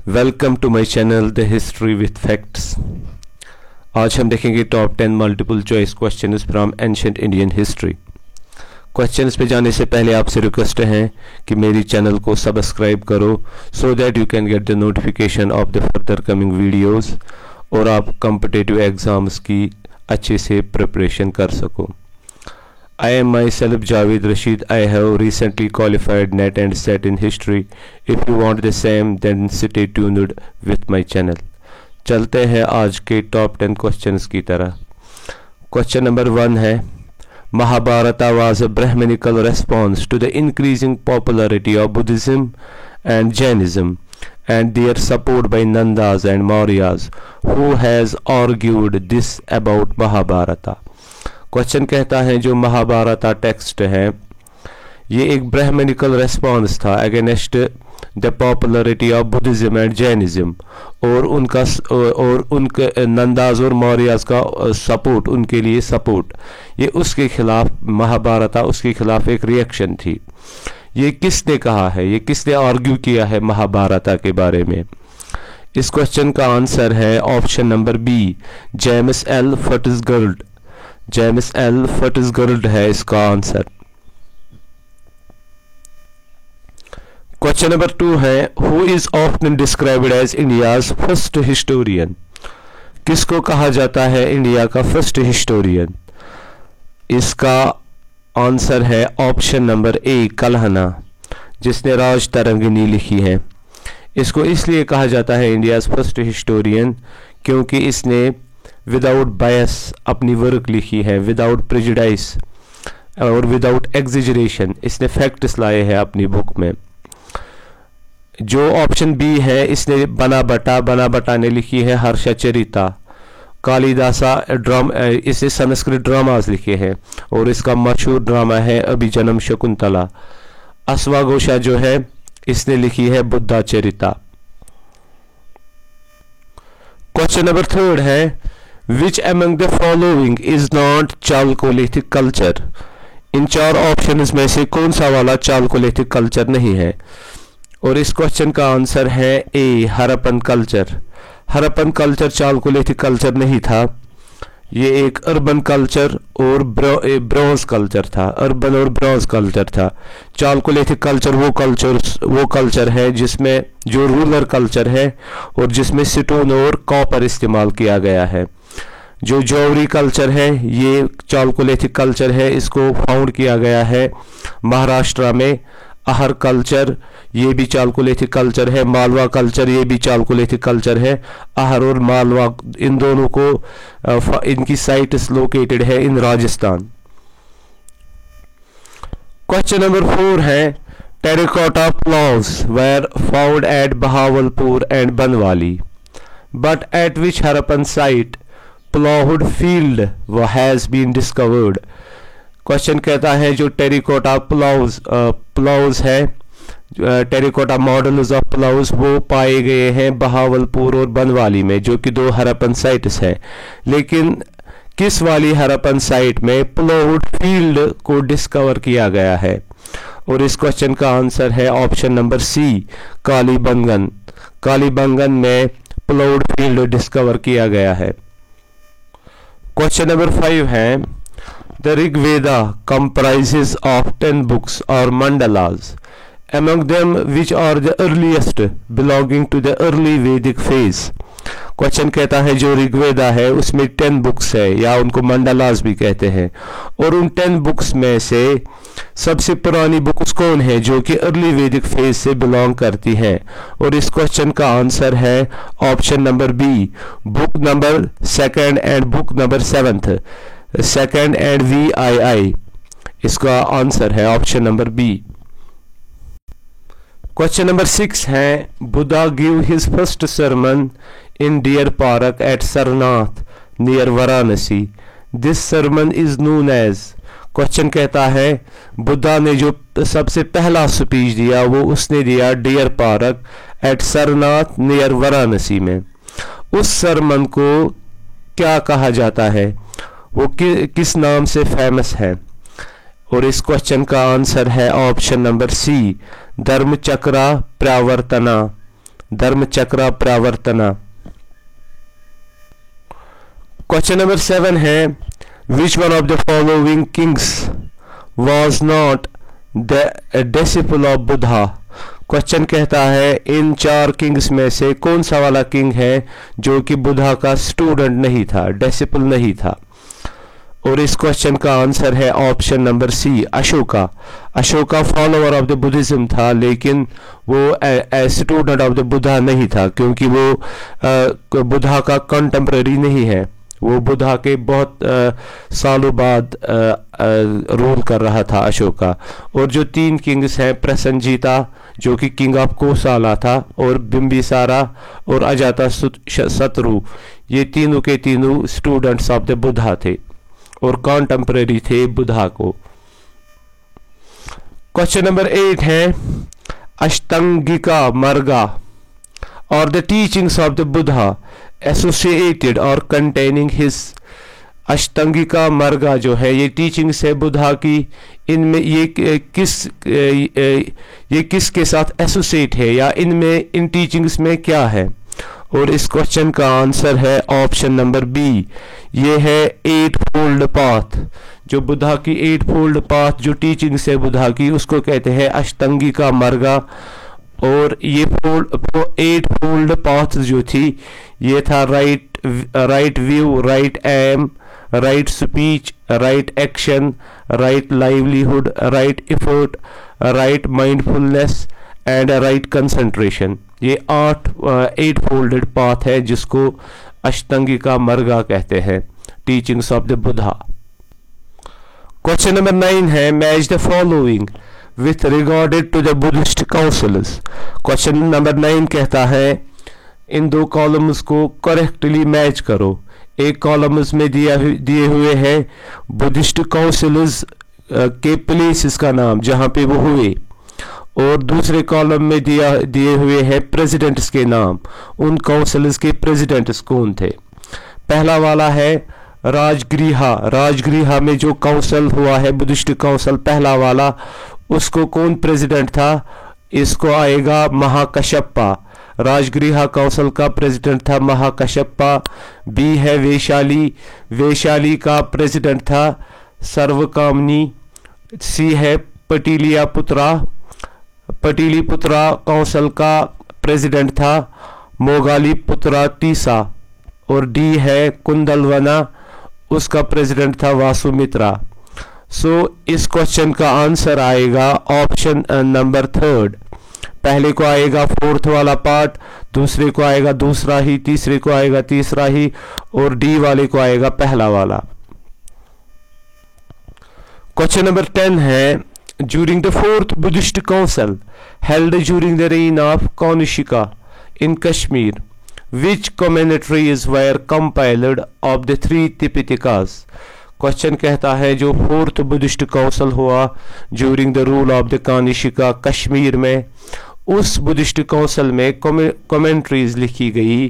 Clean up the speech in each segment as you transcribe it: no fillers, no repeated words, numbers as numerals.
Welcome to my channel the history with facts. आज हम देखेंगे top 10 multiple choice questions from ancient Indian history. Questions पे जाने से पहले आपसे रिक्वेस्ट है कि मेरी चैनल को सब्सक्राइब करो so that you can get the notification of the further coming videos और आप कॉम्पिटिटिव एग्जाम्स की अच्छे से प्रिपरेशन कर सको। I am myself Javed Rashid. I have recently qualified NET and SET in history. If you want the same, then stay tuned with my channel. चलते हैं आज के टॉप 10 क्वेश्चंस की तरह। क्वेश्चन नंबर 1 है, Mahabharata was a Brahminical response to the increasing popularity of Buddhism and Jainism and their support by Nandas and Mauryas. Who has argued this about Mahabharata? Question कहता है जो Mahabharat text है ये एक Brahminical response था against the popularity of Buddhism and Jainism और उनके नंदाज और मौर्यास का सपोर्ट, उनके लिए सपोर्ट, ये उसके खिलाफ महाभारत उसके खिलाफ एक रिएक्शन थी। ये किसने कहा है, ये किसने आर्ग्यू किया है महाभारत के बारे में? इस क्वेश्चन का आंसर है option number B, James L Fitzgerald. James L Fitzgerald है इसका आंसर। क्वेश्चन नंबर 2 है, who is often described as India's first historian? किसको कहा जाता है इंडिया का फर्स्ट हिस्टोरियन? इसका आंसर है ऑप्शन नंबर ए, कल्हना, जिसने राज तरंगिनी लिखी है। इसको इसलिए कहा जाता है इंडियाज फर्स्ट हिस्टोरियन क्योंकि इसने विदाउट बायस अपनी वर्क लिखी है, विदाउट प्रेजुडाइस और विदाउट एग्जिजरेशन इसने फैक्ट्स लाए हैं अपनी बुक में। जो ऑप्शन बी है, इसने बना बटा ने लिखी है हर्षचरिता। कालिदासा इसने संस्कृत ड्रामास लिखे हैं और इसका मशहूर ड्रामा है अभिजनम शकुंतला। अश्वघोषा जो है इसने लिखी है बुद्धाचरिता। क्वेश्चन नंबर 3 है, Which among the following is not Chalcolithic culture? In 4 options में से कौन सा वाला चालकोलिथिक कल्चर नहीं है? और इस क्वेश्चन का आंसर है A, Harappan culture. Harappan culture chalcolithic culture नहीं था, ये एक अर्बन कल्चर और ब्रॉन्ज कल्चर था, अर्बन और ब्रॉन्ज कल्चर था। चालकोलिथिक कल्चर वो कल्चर है जिसमें जो रूलर कल्चर है और जिसमें स्टोन और कॉपर इस्तेमाल किया गया है। जो जौहरी कल्चर है ये चालकोलिथिक कल्चर है, इसको फाउंड किया गया है महाराष्ट्र में। अहर कल्चर ये भी चालकोलिथिक कल्चर है। मालवा कल्चर ये भी चालकोलिथिक कल्चर है। अहर और मालवा इन दोनों को इनकी साइट्स लोकेटेड है इन राजस्थान। क्वेश्चन नंबर 4 है, terracotta ploughs were found at Bahawalpur and Banawali but at which Harappan site ploughed field has been discovered? Question कहता है जो टेरिकोटा प्लाउज है, टेरिकोटा मॉडल्स ऑफ प्लाउज वो पाए गए हैं बहावलपुर और बनवाली में, जो कि 2 हरप्पन साइट्स हैं। लेकिन किस वाली हरप्पन साइट में प्लाउड फील्ड को डिस्कवर किया गया है? और इस क्वेश्चन का आंसर है option number C, Kalibangan. Kalibangan में प्लाउड फील्ड डिस्कवर किया गया है। क्वेश्चन नंबर 5 है, The Rig Veda comprises of 10 books or mandalas. Among them, which are the earliest belonging to the early Vedic phase? Question कहता है जो ऋग्वेदा है उसमें 10 बुक्स है या उनको मंडलास भी कहते हैं, और उन 10 बुक्स में से सबसे पुरानी बुक्स कौन है जो कि अर्ली वैदिक फेज से बिलोंग करती हैं? और इस क्वेश्चन का आंसर है option number B, book number 2 and book number 7, 2 and VII। इसका आंसर है option number B. Question number 6 है, Buddha give his first sermon in deer park at Sarnath near Varanasi. This sermon is known as. Question कहता है बुद्धा ने जो सबसे पहला speech दिया वो उसने दिया deer park at Sarnath near Varanasi में। उस सरमन को क्या कहा जाता है, वो किस नाम से फेमस है? और इस क्वेश्चन का आंसर है option number C, Dharmachakra Pravartana. Dharmachakra Pravartana. Question number 7 है which one of the following kings was not the disciple of Buddha. Question कहता है इन 4 किंग्स में से कौन सा वाला किंग है जो कि बुद्धा का स्टूडेंट नहीं था, डिसिपल नहीं था। और इस क्वेश्चन का आंसर है option number C, Ashoka. Ashoka follower of the Buddhism था, लेकिन वो स्टूडेंट ऑफ द बुद्धा नहीं था, क्योंकि वो बुद्धा का कंटेम्पररी नहीं है। वो बुद्धा के बहुत सालों बाद रूल कर रहा था अशोका। और जो 3 किंग्स हैं, प्रसन्नजीता जो कि किंग ऑफ कोसला था, और बिंबिसारा और अजाता शत्रु, ये तीनों के तीनों स्टूडेंट्स ऑफ द बुद्धा थे और कॉन्टेम्पररी थे बुद्धा को। क्वेश्चन नंबर 8 है अष्टांगिका मार्गा और the teachings of the Buddha associated और कंटेनिंग हिज। अष्टांगिका मार्गा जो है ये टीचिंग्स है बुद्धा की, इनमें ये किसके साथ एसोसिएट है या इनमें इन टीचिंग्स में क्या है। और इस क्वेश्चन का आंसर है ऑप्शन नंबर बी, ये है 8 फोल्ड पाथ। जो बुद्धा की 8 फोल्ड पाथ जो टीचिंग्स है बुद्धा की, उसको कहते हैं अष्टांगिका मार्गा। और ये 8 फोल्ड पाथ जो थी, ये था right view, right aim, right speech, right action, right livelihood, right effort, right mindfulness and right concentration. ये 8 फोल्डेड पाथ है जिसको अष्टांगिका मार्गा कहते हैं, teachings of the Buddha. Question number 9 है match the following with regarded to the Buddhist councils. Question number 9 कहता है इन 2 columns को करेक्टली मैच करो। एक कॉलम्स में दिए हुए हैं बुद्धिस्ट काउंसिल्स के प्लेसेस का नाम जहां पे वो हुए, और दूसरे कॉलम में दिए हुए हैं प्रेसिडेंट्स के नाम, उन काउंसिल्स के प्रेसिडेंट्स कौन थे। पहला वाला है राजगृहा। राजगृहा में जो काउंसिल हुआ है बुद्धिस्ट काउंसिल पहला वाला, उसको कौन प्रेसिडेंट था, इसको आएगा महाकश्यपा। राजगृहा काउंसिल का प्रेसिडेंट था महाकश्यपा। बी है वैशाली। वैशाली का प्रेसिडेंट था सर्वकामनी। सी है पटिलिपुत्रा। पटिलिपुत्रा काउंसिल का प्रेसिडेंट था मोगालीपुत्रा तीसा। और डी है कुंदलवना, उसका प्रेसिडेंट था वासुमित्रा। सो इस क्वेश्चन का आंसर आएगा ऑप्शन नंबर 3। पहले को आएगा 4th वाला पार्ट, दूसरे को आएगा दूसरा ही, तीसरे को आएगा तीसरा ही, और डी वाले को आएगा पहला वाला। क्वेश्चन नंबर 10 है during the 4th Buddhist council held during the reign of Kanishka in Kashmir which commentaries were compiled of the 3 Tipitakas। Question कहता है जो 4th बुद्धिस्ट काउंसिल हुआ during the rule of the Kanishka Kashmir में, उस बुद्धिस्ट काउंसिल में commentaries लिखी गई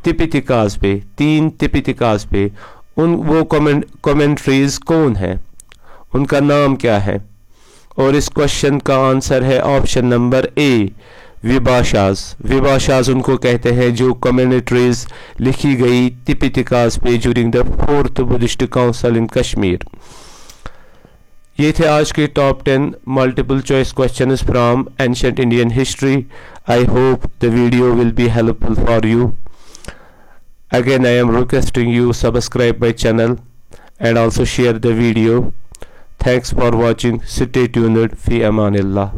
तिपितिकास पे, 3 तिपितिकास पे। वो कमेंट्रीज कौन है, उनका नाम क्या है। और इस क्वेश्चन का आंसर है ऑप्शन नंबर ए, विभाषाज। विभाषाज उनको कहते हैं जो कमेंट्रीज लिखी गई तिपितिकास पे during the 4th Buddhist council in Kashmir. ये थे आज के top 10 multiple choice questions from ancient Indian history. I hope the video will be helpful for you. Again I am requesting you subscribe my channel and also share the video. Thanks for watching. Stay tuned. Fi amanillah.